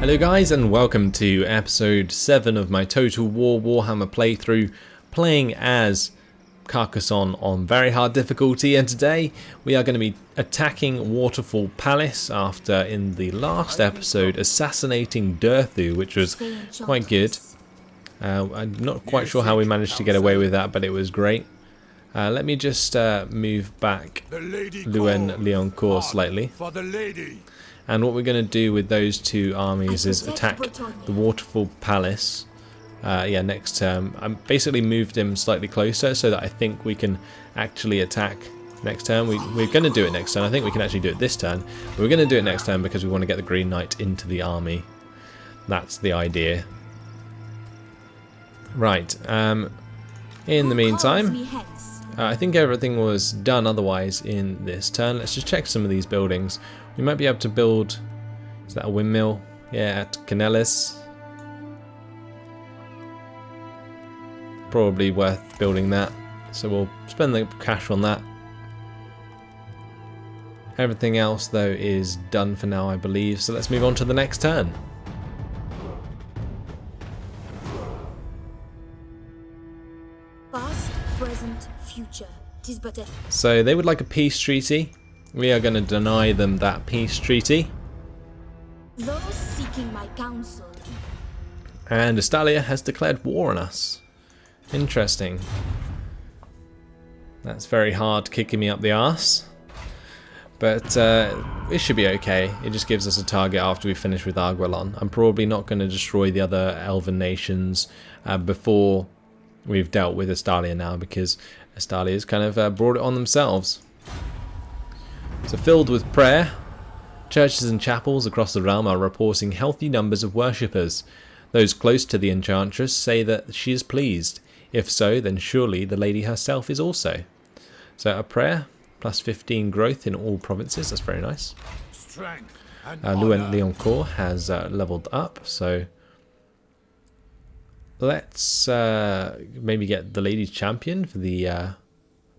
Hello guys and welcome to episode 7 of my Total War Warhammer playthrough, playing as Carcassonne on very hard difficulty, and today we are going to be attacking Waterfall Palace after, in the last episode, assassinating Durthu, which was quite good. I'm not quite sure how we managed to get away with that, but it was great. Let me just move back Leoncourt slightly. And what we're going to do with those two armies is attack the Waterfall Palace next turn. I basically moved him slightly closer so that I think we can actually attack next turn. We're going to do it next turn. I think we can actually do it this turn. But we're going to do it next turn because we want to get the Green Knight into the army. That's the idea. Right. In the meantime, I think everything was done otherwise in this turn. Let's just check some of these buildings. We might be able to build, is that a windmill? Yeah, at Canellis. Probably worth building that. So we'll spend the cash on that. Everything else though is done for now, I believe. So let's move on to the next turn. Past, present, future. 'Tis but a... So they would like a peace treaty. We are going to deny them that peace treaty. Those seeking my counsel. And Estalia has declared war on us. Interesting. That's very hard, kicking me up the arse. But it should be okay. It just gives us a target after we finish with Arguelon. I'm probably not going to destroy the other elven nations before we've dealt with Estalia now, because Estalia's kind of brought it on themselves. So filled with prayer, churches and chapels across the realm are reporting healthy numbers of worshippers. Those close to the Enchantress say that she is pleased. If so, then surely the lady herself is also. So a prayer, plus 15 growth in all provinces, that's very nice. Leoncourt has leveled up, so let's maybe get the Lady's Champion for the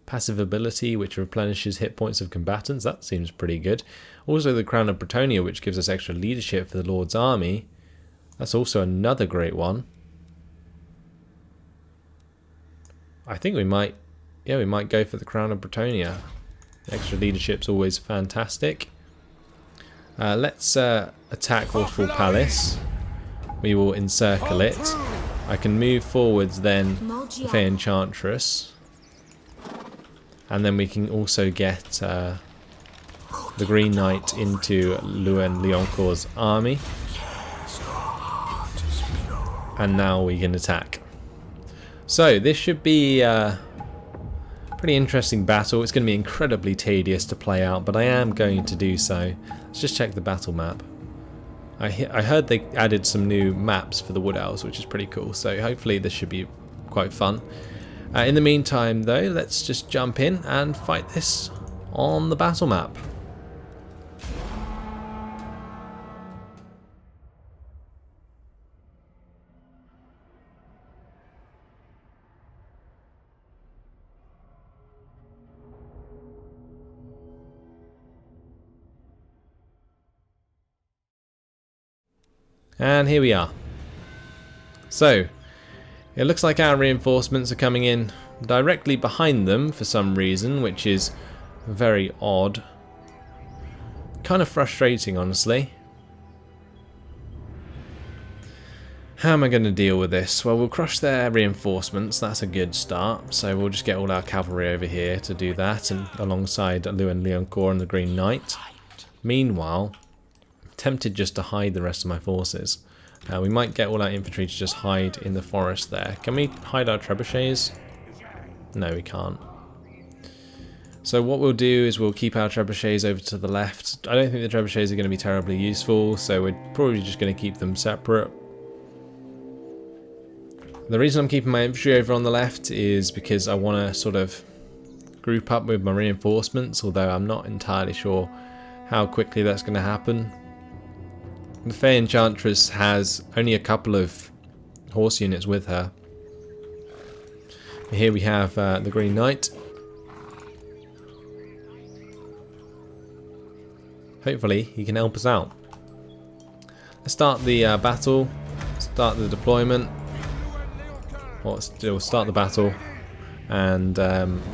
passive ability, which replenishes hit points of combatants. That seems pretty good. Also the Crown of Bretonnia, which gives us extra leadership for the Lord's army. That's also another great one. I think we might go for the Crown of Bretonnia. Extra leadership's always fantastic. Let's attack Waterfall Palace. We will encircle it. I can move forwards then the Fae Enchantress. And then we can also get the Green Knight into Leoncourt's army. And now we can attack. So this should be a pretty interesting battle. It's going to be incredibly tedious to play out, but I am going to do so. Let's just check the battle map. I heard they added some new maps for the Wood Elves, which is pretty cool. So hopefully this should be quite fun. In the meantime though, let's just jump in and fight this on the battle map. And here we are. So it looks like our reinforcements are coming in directly behind them for some reason, which is very odd. Kind of frustrating, honestly. How am I going to deal with this? Well, we'll crush their reinforcements. That's a good start. So we'll just get all our cavalry over here to do that, and alongside Leoncourt and the Green Knight. Meanwhile, I'm tempted just to hide the rest of my forces. We might get all our infantry to just hide in the forest there. Can we hide our trebuchets? No, we can't. So what we'll do is we'll keep our trebuchets over to the left. I don't think the trebuchets are going to be terribly useful, so we're probably just going to keep them separate. The reason I'm keeping my infantry over on the left is because I want to sort of group up with my reinforcements, although I'm not entirely sure how quickly that's going to happen. The Fae Enchantress has only a couple of horse units with her. Here we have the Green Knight. Hopefully he can help us out. Let's start the battle, start the deployment, or still start the battle, and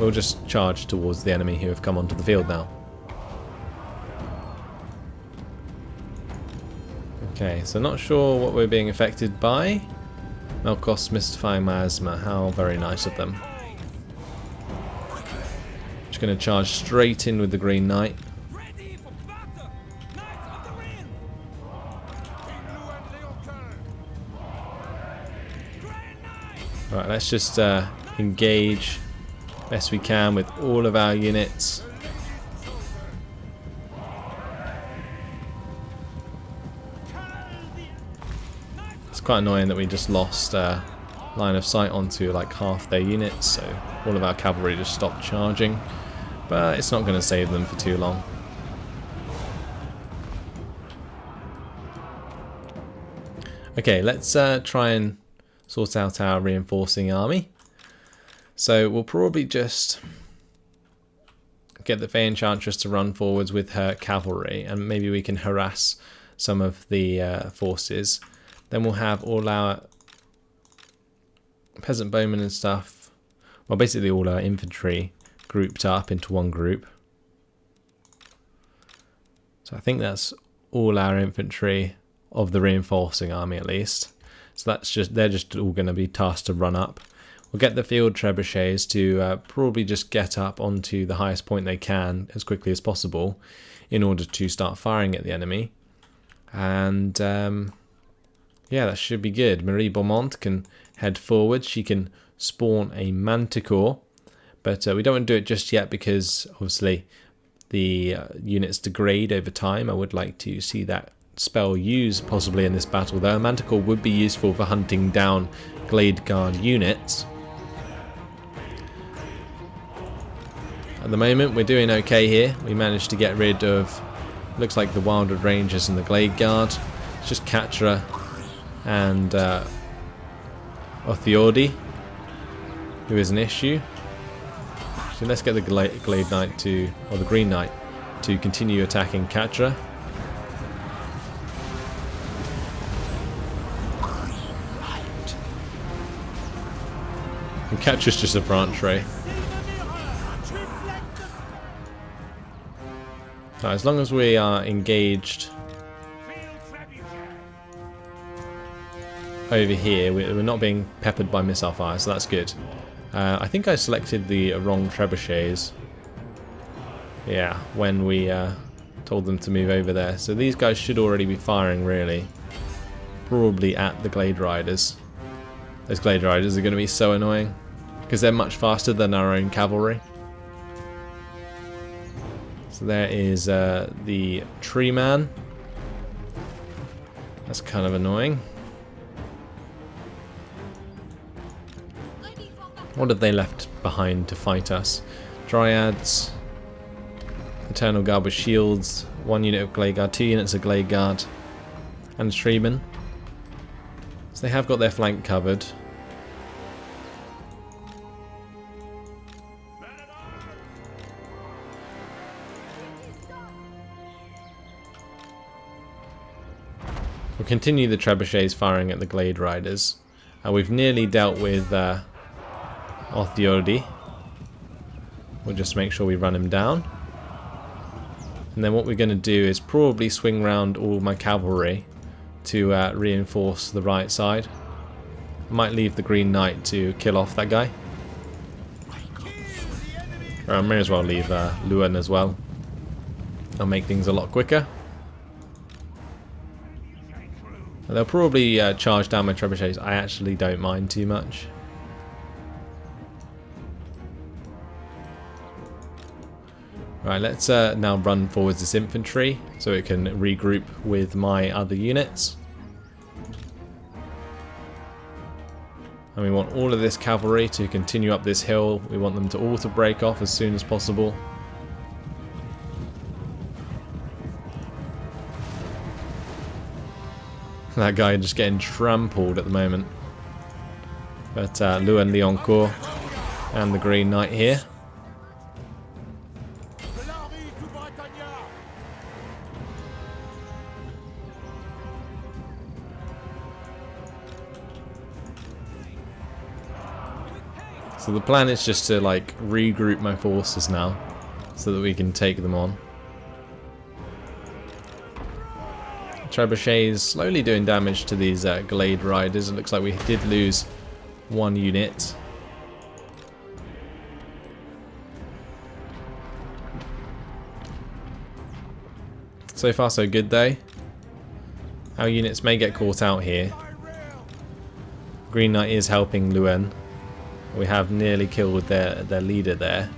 we'll just charge towards the enemy who have come onto the field now. Okay, so not sure what we're being affected by. Melkos mystifying miasma, how very nice of them. Just going to charge straight in with the Green Knight. Right, let's just engage best we can with all of our units. It's quite annoying that we just lost line of sight onto like half their units, so all of our cavalry just stopped charging, but it's not going to save them for too long. Okay, let's try and sort out our reinforcing army. So we'll probably just get the Fae Enchantress to run forwards with her cavalry, and maybe we can harass some of the forces. Then we'll have all our peasant bowmen and stuff, well basically all our infantry grouped up into one group. So I think that's all our infantry of the reinforcing army at least. So that's just, they're just all going to be tasked to run up. We'll get the field trebuchets to probably just get up onto the highest point they can as quickly as possible in order to start firing at the enemy. And yeah, that should be good. Marie Beaumont can head forward. She can spawn a manticore, but we don't want to do it just yet because obviously the units degrade over time. I would like to see that spell used possibly in this battle, though. A manticore would be useful for hunting down Glade Guard units. At the moment we're doing okay here. We managed to get rid of, looks like the Wildwood Rangers and the Glade Guard. It's just Catra and Othiordi who is an issue. So let's get the Glade Knight to, or the Green Knight, to continue attacking Catra. And Catra's just a branch ray. Right, as long as we are engaged over here, we're not being peppered by missile fire, so that's good. I think I selected the wrong trebuchets. Yeah, when we told them to move over there. So these guys should already be firing, really. Probably at the Glade Riders. Those Glade Riders are going to be so annoying because they're much faster than our own cavalry. So there is the Tree Man. That's kind of annoying. What have they left behind to fight us? Dryads, Eternal Guard with shields, 1 unit of Glade Guard, 2 units of Glade Guard, and Treeman. So they have got their flank covered. We'll continue the trebuchets firing at the Glade Riders. We've nearly dealt with Othiordi. We'll just make sure we run him down. And then what we're going to do is probably swing round all my cavalry to reinforce the right side. I might leave the Green Knight to kill off that guy. Or I may as well leave Luan as well. That'll make things a lot quicker. And they'll probably charge down my trebuchets. I actually don't mind too much. Right, let's now run forwards this infantry so it can regroup with my other units. And we want all of this cavalry to continue up this hill. We want them to all to break off as soon as possible. That guy just getting trampled at the moment. But Luan Leoncourt and the Green Knight here. So the plan is just to like regroup my forces now so that we can take them on. Trebuchet is slowly doing damage to these Glade Riders. It looks like we did lose one unit. So far so good though. Our units may get caught out here. Green Knight is helping Luen. We have nearly killed their leader there.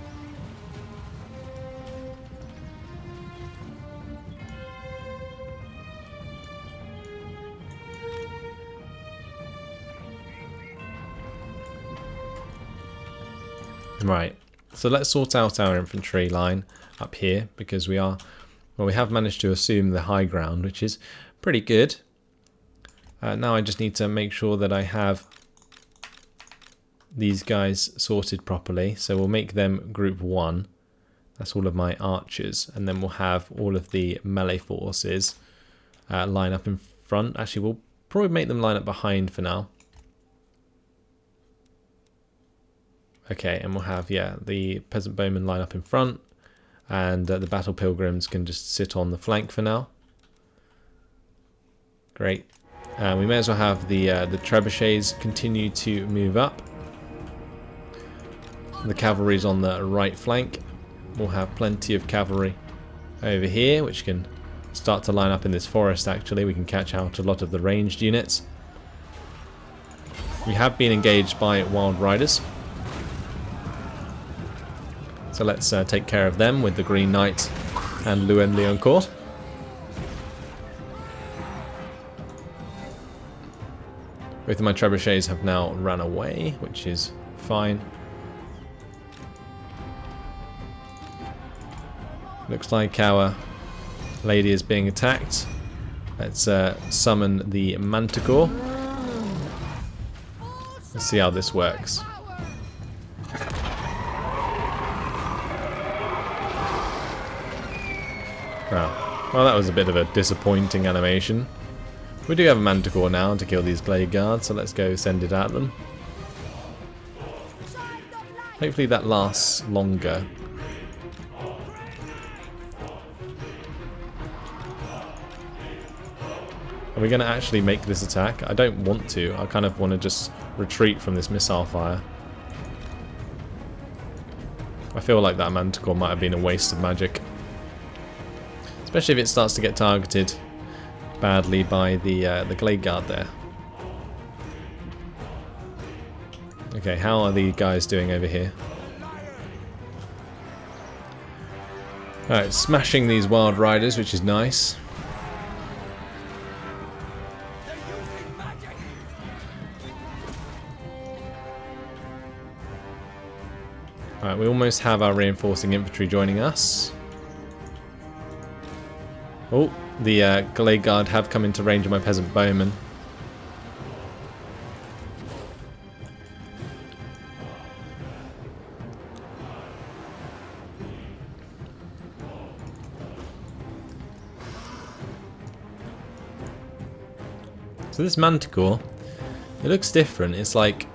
Right, so let's sort out our infantry line up here because we have managed to assume the high ground, which is pretty good. Now I just need to make sure that I have these guys sorted properly. So we'll make them group 1. That's all of my archers, and then we'll have all of the melee forces line up in front. Actually, we'll probably make them line up behind for now. Okay, and we'll have, yeah, the peasant bowmen line up in front, and the battle pilgrims can just sit on the flank for now. Great. We may as well have the trebuchets continue to move up. The cavalry's on the right flank. We'll have plenty of cavalry over here, which can start to line up in this forest actually. We can catch out a lot of the ranged units. We have been engaged by wild riders. So let's take care of them with the Green Knight and Luen Leoncourt. Both of my trebuchets have now run away, which is fine. Looks like our lady is being attacked. Let's summon the Manticore. Let's see how this works. Oh, well, that was a bit of a disappointing animation. We do have a Manticore now to kill these Glade Guards, so let's go send it at them. Hopefully that lasts longer. Are we going to actually make this attack? I don't want to. I kind of want to just retreat from this missile fire. I feel like that Manticore might have been a waste of magic. Especially if it starts to get targeted badly by the Glade Guard there. Okay, how are the guys doing over here? Alright, smashing these wild riders, which is nice. Alright, we almost have our reinforcing infantry joining us. Oh, the Glade Guard have come into range of my peasant bowmen. So this Manticore, it looks different. It's like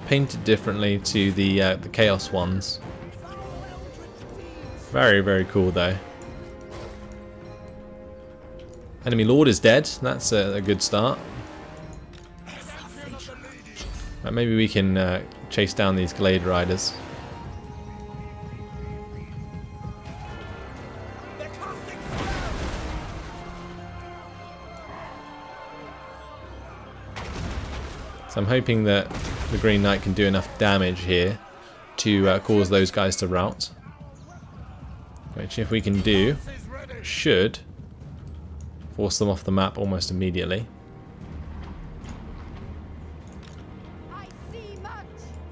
painted differently to the Chaos ones. Very, very cool though. Enemy Lord is dead. That's a good start. Right, maybe we can chase down these Glade Riders. So I'm hoping that the Green Knight can do enough damage here to cause those guys to rout. Which, if we can do, should force them off the map almost immediately.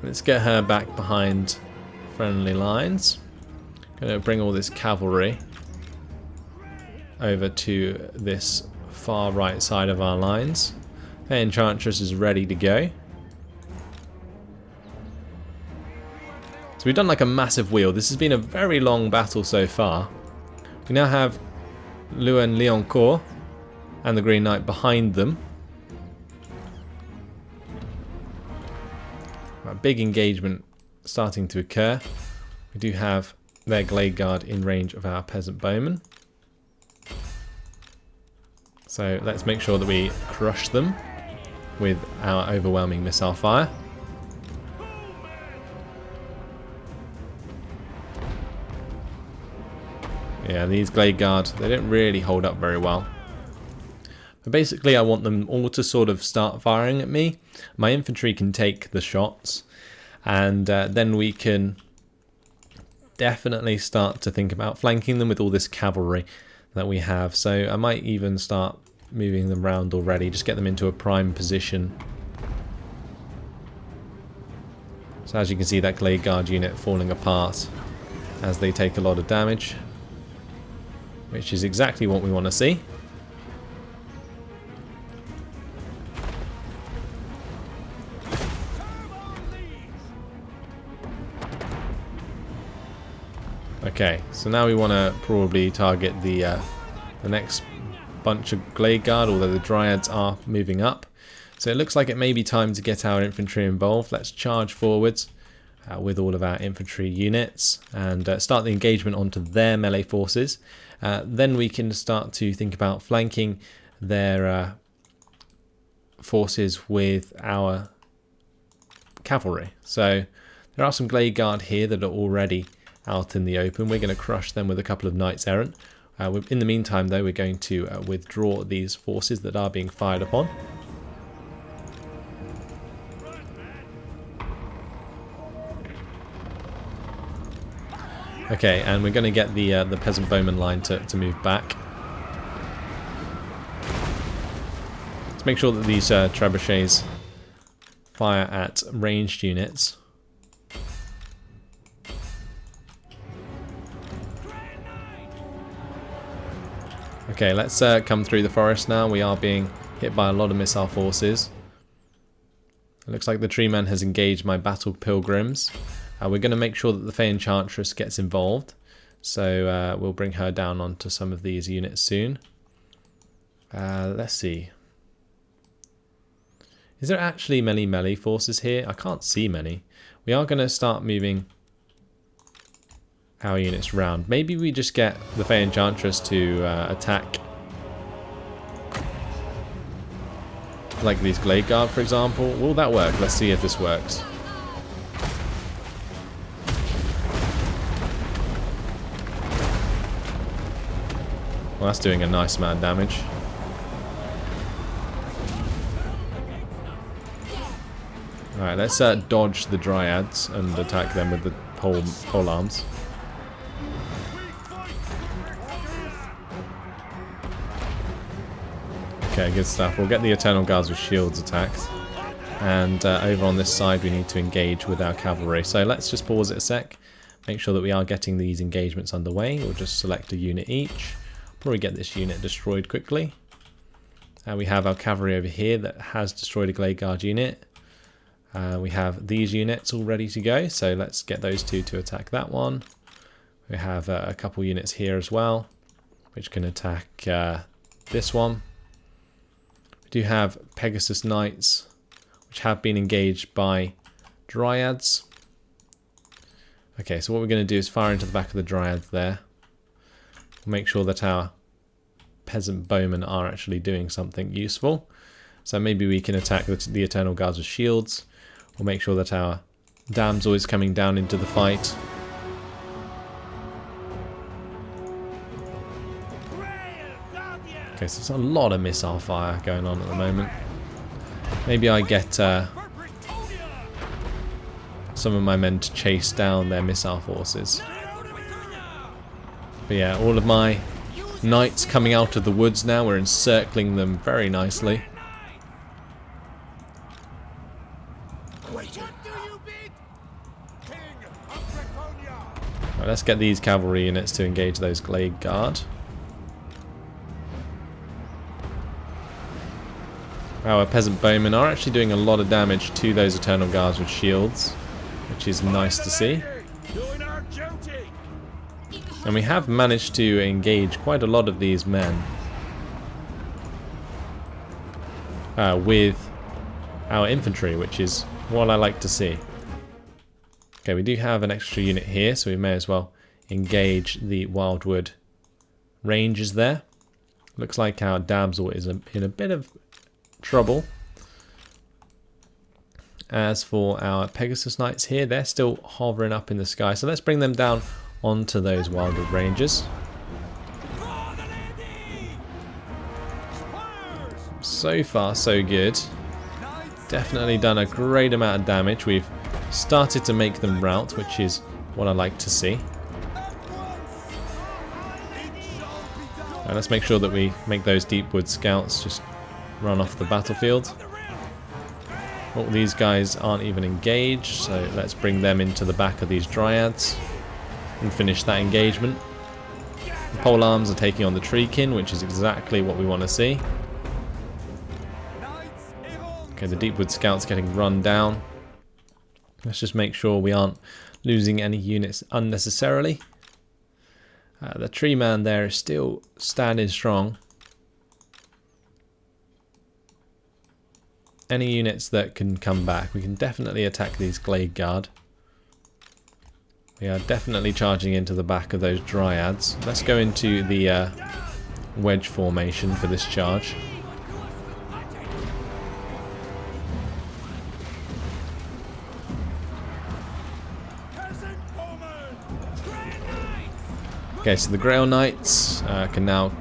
Let's get her back behind friendly lines. Gonna bring all this cavalry over to this far right side of our lines. Fae Enchantress is ready to go. So we've done like a massive wheel. This has been a very long battle so far. We now have Luen Leoncourt and the Green Knight behind them. A big engagement starting to occur. We do have their Glade Guard in range of our Peasant Bowmen. So let's make sure that we crush them with our overwhelming missile fire. Yeah, these Glade Guard, they don't really hold up very well. But basically I want them all to sort of start firing at me. My infantry can take the shots, and then we can definitely start to think about flanking them with all this cavalry that we have. So I might even start moving them around already, just get them into a prime position. So as you can see, that Glade Guard unit falling apart as they take a lot of damage, which is exactly what we want to see. Okay, so now we want to probably target the next bunch of Glade Guard, although the Dryads are moving up. So it looks like it may be time to get our infantry involved. Let's charge forwards with all of our infantry units and start the engagement onto their melee forces. Then we can start to think about flanking their forces with our cavalry. So there are some Glade Guard here that are already out in the open. We're going to crush them with a couple of Knights Errant. In the meantime, though, we're going to withdraw these forces that are being fired upon. Okay, and we're going to get the Peasant Bowman line to move back. Let's make sure that these trebuchets fire at ranged units. Okay, let's come through the forest now. We are being hit by a lot of missile forces. It looks like the tree man has engaged my battle pilgrims. We're going to make sure that the Fae Enchantress gets involved. So we'll bring her down onto some of these units soon. Let's see. Is there actually many melee forces here? I can't see many. We are going to start moving our units round. Maybe we just get the Fae Enchantress to attack, like these Glade Guard, for example. Will that work? Let's see if this works. Well, that's doing a nice amount of damage. Alright, let's dodge the Dryads and attack them with the pole arms. Okay, good stuff. We'll get the Eternal Guards with shields attacked. And over on this side we need to engage with our cavalry. So let's just pause it a sec. Make sure that we are getting these engagements underway. We'll just select a unit each. Probably get this unit destroyed quickly. We have our cavalry over here that has destroyed a Glade Guard unit. We have these units all ready to go. So let's get those two to attack that one. We have a couple units here as well, which can attack this one. We do have Pegasus Knights, which have been engaged by Dryads. Okay, so what we're going to do is fire into the back of the Dryads there. Make sure that our Peasant Bowmen are actually doing something useful. So maybe we can attack the Eternal Guards with shields. We'll make sure that our damsel is coming down into the fight. Okay, so there's a lot of missile fire going on at the moment. Maybe I get some of my men to chase down their missile forces. But yeah, all of my knights coming out of the woods now. We're encircling them very nicely. Right, let's get these cavalry units to engage those Glade Guard. Our Peasant Bowmen are actually doing a lot of damage to those Eternal Guards with shields, which is nice to see. And we have managed to engage quite a lot of these men with our infantry, which is what I like to see. Okay, we do have an extra unit here, so we may as well engage the Wildwood Rangers there. Looks like our damsel is in a bit of trouble. As for our Pegasus Knights here, they're still hovering up in the sky, so let's bring them down onto those Wildwood Rangers. So far, so good. Definitely done a great amount of damage. We've started to make them rout, which is what I like to see. And let's make sure that we make those Deepwood Scouts just run off the battlefield. Oh, these guys aren't even engaged, so let's bring them into the back of these Dryads and finish that engagement. The pole arms are taking on the Treekin, which is exactly what we want to see. Okay, the Deepwood Scout's getting run down. Let's just make sure we aren't losing any units unnecessarily. The tree man there is still standing strong. Any units that can come back, we can definitely attack these Glade Guard. We are definitely charging into the back of those Dryads. Let's go into the wedge formation for this charge. Okay, so the Grail Knights can now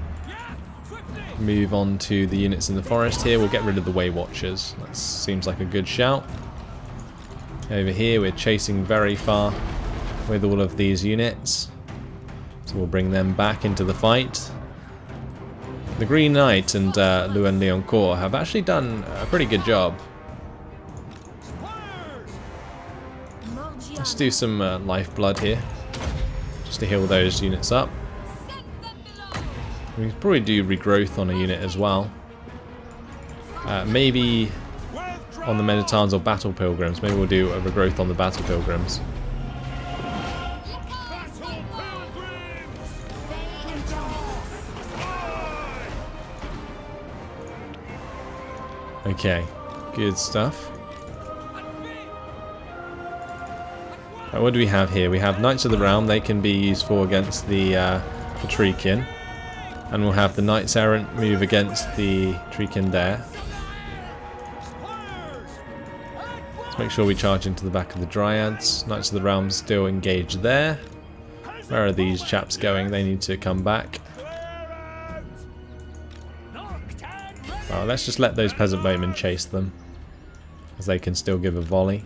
move on to the units in the forest here. We'll get rid of the Way Watchers. That seems like a good shout. Over here we're chasing very far with all of these units. So we'll bring them back into the fight. The Green Knight and Luen Leoncourt have actually done a pretty good job. Let's do some lifeblood here, just to heal those units up. We can probably do regrowth on a unit as well. Maybe on the Menatons or Battle Pilgrims. Maybe we'll do a regrowth on the Battle Pilgrims. Okay, good stuff. What do we have here? We have Knights of the Realm. They can be used for against the Treekin. And we'll have the Knights Errant move against the Treekin there. Let's make sure we charge into the back of the Dryads. Knights of the Realm still engaged there. Where are these chaps going? They need to come back. Well, let's just let those Peasant Boatmen chase them, as they can still give a volley.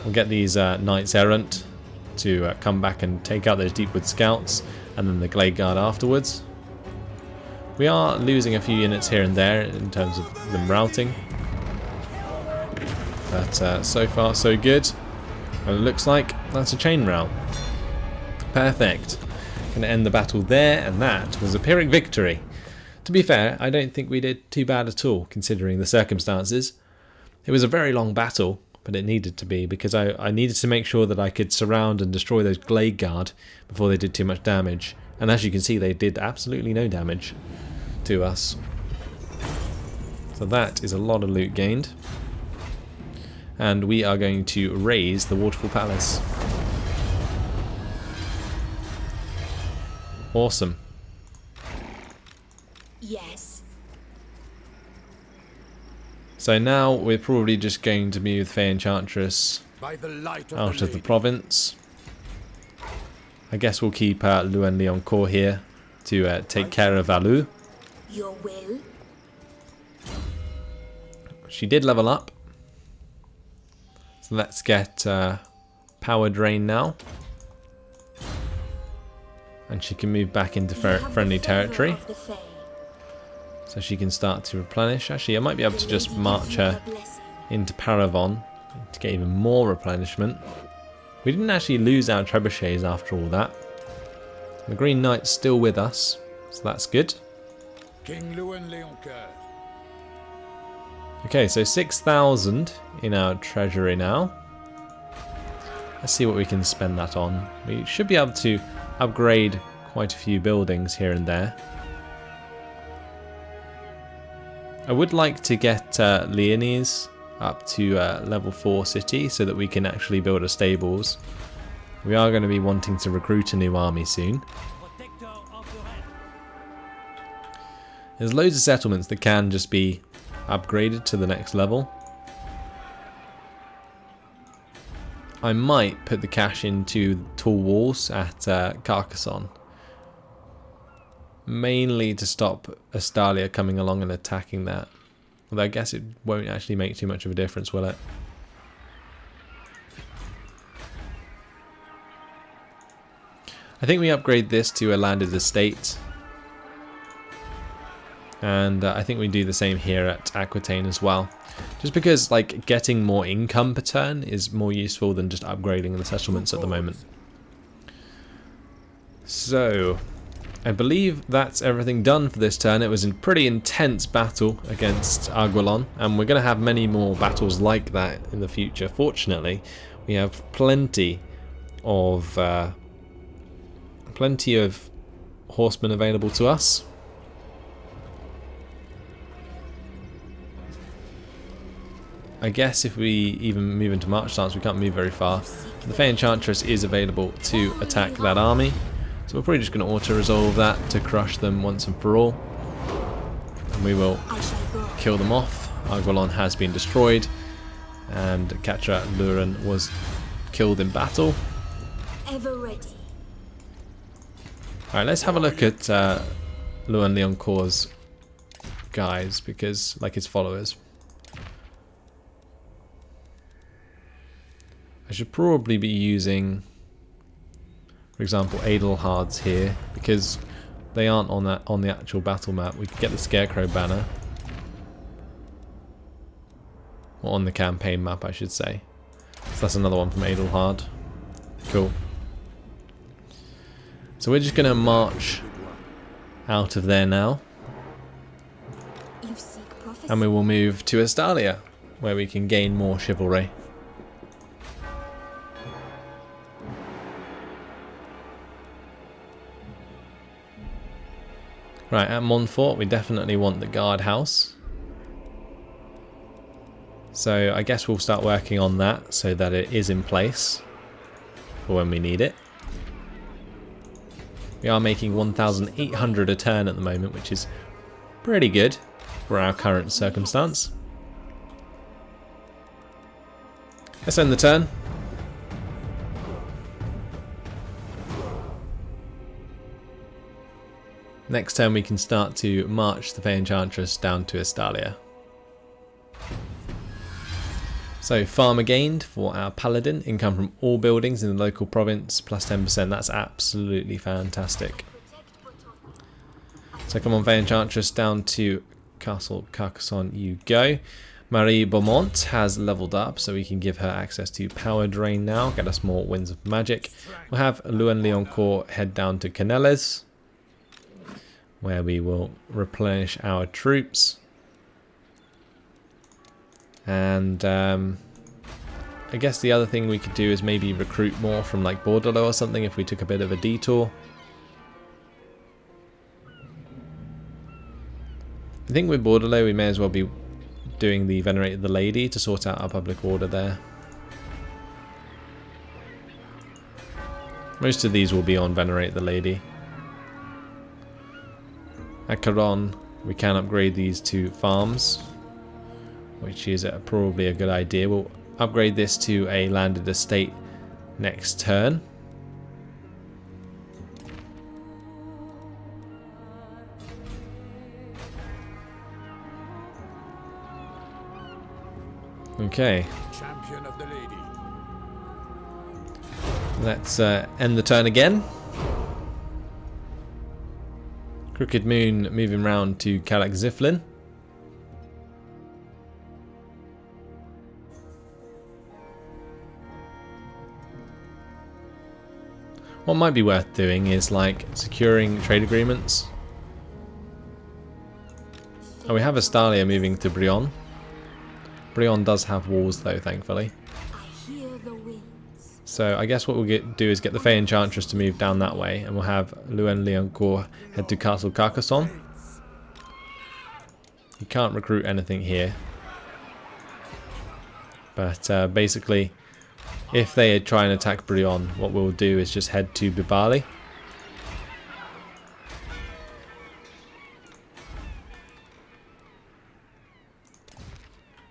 We'll get these Knights Errant to come back and take out those Deepwood Scouts, and then the Glade Guard afterwards. We are losing a few units here and there in terms of them routing, but so far so good. And it looks like that's a chain rout. Perfect. Going to end the battle there, and that was a Pyrrhic victory. To be fair, I don't think we did too bad at all, considering the circumstances. It was a very long battle, but it needed to be, because I needed to make sure that I could surround and destroy those Glade Guard before they did too much damage. And as you can see, they did absolutely no damage to us. So that is a lot of loot gained. And we are going to raise the Waterfall Palace. Awesome. Yes. So now we're probably just going to move Fae Enchantress out of the province. I guess we'll keep Luen Leoncourt here to take care of Alu. Your will? She did level up. So let's get Power Drain now. And she can move back into friendly territory. So she can start to replenish. Actually, I might be able to just march her into Paravon to get even more replenishment. We didn't actually lose our trebuchets after all that. The Green Knight's still with us, so that's good. Okay, so 6,000 in our treasury now. Let's see what we can spend that on. We should be able to upgrade quite a few buildings here and there. I would like to get Leonie's up to level 4 city so that we can actually build a stables. We are going to be wanting to recruit a new army soon. There's loads of settlements that can just be upgraded to the next level. I might put the cash into tall walls at Carcassonne. Mainly to stop Astalia coming along and attacking that. Although I guess it won't actually make too much of a difference, will it? I think we upgrade this to a landed estate. And I think we do the same here at Aquitaine as well. Just because like getting more income per turn is more useful than just upgrading the settlements at the moment. So, I believe that's everything done for this turn. It was a pretty intense battle against Aguilon, and we're going to have many more battles like that in the future. Fortunately, we have plenty of horsemen available to us. I guess if we even move into march stance, we can't move very far. The Fae Enchantress is available to attack that army. So we're probably just going to auto-resolve that to crush them once and for all. And we will kill them off. Aguilon has been destroyed. And Catra Luran was killed in battle. Ever ready. Alright, let's have a look at Luan Leoncourt's guys, because, like his followers. I should probably be using, for example, Adelhards here, because they aren't on the actual battle map. We could get the Scarecrow banner. Or on the campaign map, I should say. So that's another one from Adelhard. Cool. So we're just going to march out of there now. And we will move to Astalia, where we can gain more chivalry. Right, at Montfort we definitely want the guard house. So I guess we'll start working on that so that it is in place for when we need it. We are making 1,800 a turn at the moment, which is pretty good for our current circumstance. Let's end the turn. Next turn we can start to march the Fae Enchantress down to Astalia. So farmer gained for our paladin, income from all buildings in the local province, plus 10%, that's absolutely fantastic. So come on Fae Enchantress, down to Castle Carcassonne you go. Marie Beaumont has leveled up, so we can give her access to power drain now, get us more winds of magic. We'll have Luan Leoncourt head down to Canelles, where we will replenish our troops. And I guess the other thing we could do is maybe recruit more from like Bordelot or something if we took a bit of a detour. I think with Bordelot we may as well be doing the Venerated the Lady to sort out our public order there. Most of these will be on Venerate the Lady. At Caron, we can upgrade these to farms, which is probably a good idea. We'll upgrade this to a landed estate next turn. Okay. Champion of the lady. Let's end the turn again. Crooked Moon moving round to Kalak Ziflin. What might be worth doing is like securing trade agreements. Oh, we have Astalia moving to Brionne. Brionne does have walls though, thankfully. So I guess what we'll do is get the Fae Enchantress to move down that way, and we'll have Luan Leoncourt head to Castle Carcassonne. You can't recruit anything here. But basically, if they try and attack Brionne, what we'll do is just head to Bibali.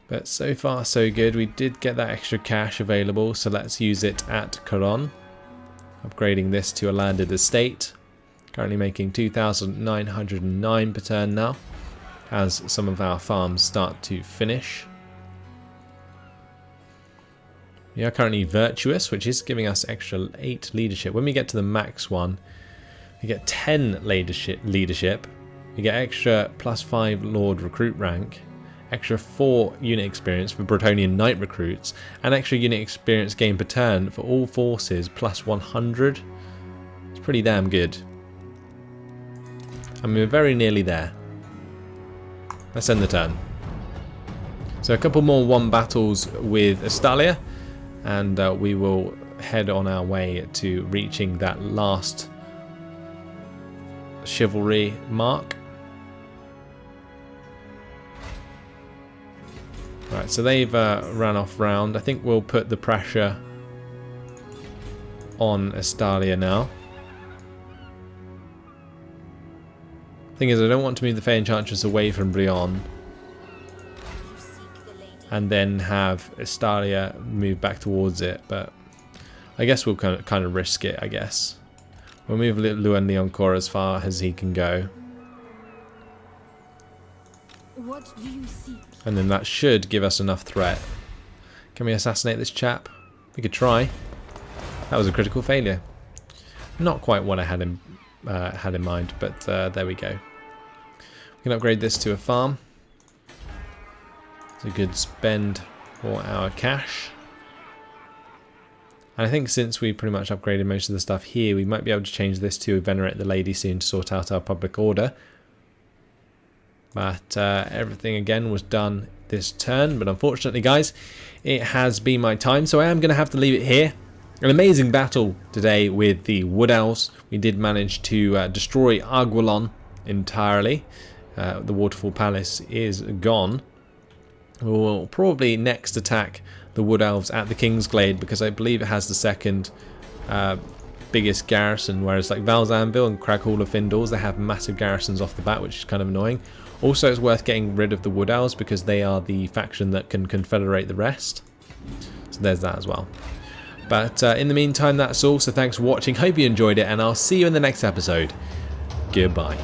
But so far so good. We did get that extra cash available, so let's use it at Caron. Upgrading this to a landed estate. Currently making 2,909 per turn now, as some of our farms start to finish. We are currently virtuous, which is giving us extra 8 leadership. When we get to the max one, we get 10 leadership. We get extra +5 Lord recruit rank, extra 4 unit experience for Bretonnian knight recruits, and extra unit experience gained per turn for all forces +100. It's pretty damn good. And we're very nearly there. Let's end the turn. So a couple more one battles with Estalia, and we will head on our way to reaching that last chivalry mark. Right, so they've ran off round. I think we'll put the pressure on Estalia now. Thing is, I don't want to move the Fae Enchantress away from Brionne and then have Estalia move back towards it, but I guess we'll kind of risk it, I guess. We'll move Luen Leoncoeur as far as he can go. What do you seek? And then that should give us enough threat. Can we assassinate this chap? We could try. That was a critical failure. Not quite what I had in mind, but there we go. We can upgrade this to a farm. It's a good spend for our cash. And I think since we pretty much upgraded most of the stuff here, we might be able to change this to Venerate the Lady soon to sort out our public order. But everything again was done this turn. But unfortunately, guys, it has been my time, so I am going to have to leave it here. An amazing battle today with the Wood Elves. We did manage to destroy Aguilon entirely. The Waterfall Palace is gone. We will probably next attack the Wood Elves at the Kingsglade, because I believe it has the second biggest garrison, whereas like Valzanville and Craghall of Findles, they have massive garrisons off the bat, which is kind of annoying. Also, it's worth getting rid of the Wood Elves because they are the faction that can confederate the rest. So there's that as well. But in the meantime, that's all. So thanks for watching. Hope you enjoyed it, and I'll see you in the next episode. Goodbye.